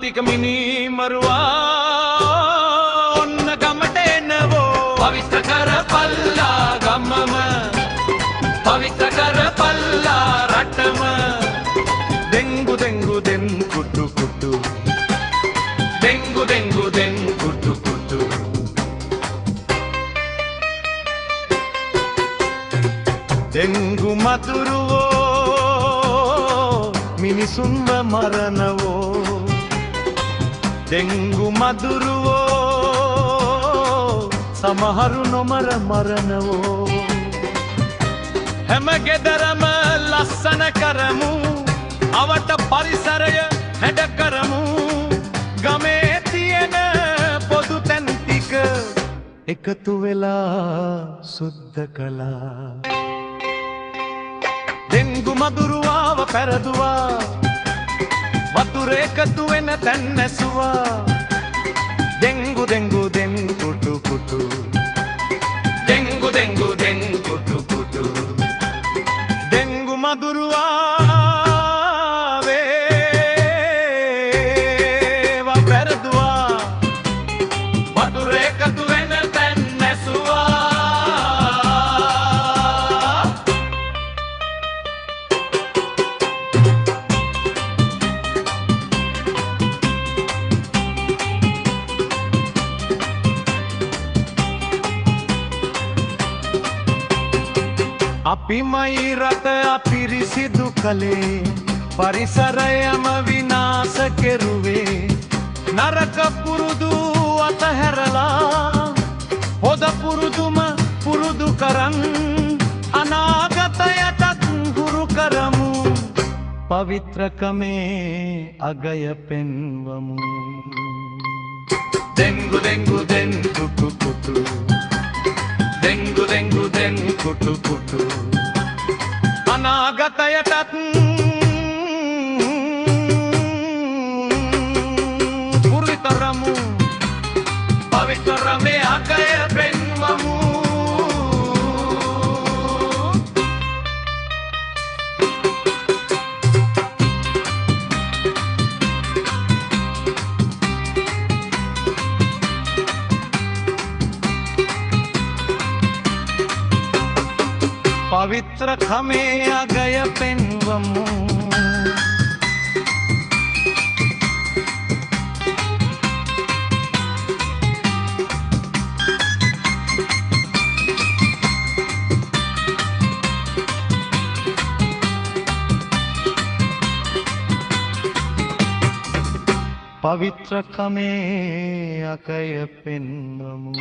ටික මිනි මරුවා ඔන්න ගමට එනවෝ පවිත්‍ර කරපල්ලා ගමම පවිත්‍ර කරපල්ලා රටම දෙංගු දෙංගු දෙන් කුටු කුටු දෙංගු දෙංගු දෙන් කුටු කුටු දෙංගු මතුරුවෝ මිනිසුන්ව මරනවෝ දෙංගු මදුරුවෝ සමහරු නොමර මරනවෝ හැම ගෙදරම ලස්සන කරමු අවට පරිසරය හැඩ කරමු ගමේ තියෙන පොදු තැන් ටික එකතු වෙලා සුද්ධ කළා දෙංගු මදුරුවාව පැරදුවා වතුර එකතු වෙන තැන් නැසුවා දෙංගු දෙංගු දෙන් කුටු කුටු දෙංගු දෙංගු දෙන් කුටු කුටු දෙංගු මදුරුවාවේ පැරදුවා වතුර එකතු වෙන තැන් නැසුවා අපිමයි රට අපිරිසිදු කළේ පරිසරයම විනාශ කෙරුවේ නරක පුරුදු අතහැරලා හොඳ පුරුදුම පුරුදු කරන් අනාගතයටත් හුරු කරමු පවිත්‍රකමේ අගය පෙන්වමු දෙංගු දෙංගු දෙන් කුටු කුටු දෙංගු දෙංගු දෙන් කුටු කුටු අනාගතයටත් පුරුතරමු පවිත්‍රමේ අගය පෙන්වමු පවිත්‍රකමේ අගය පෙන්වමු පවිත්‍රකමේ අගය පෙන්වමු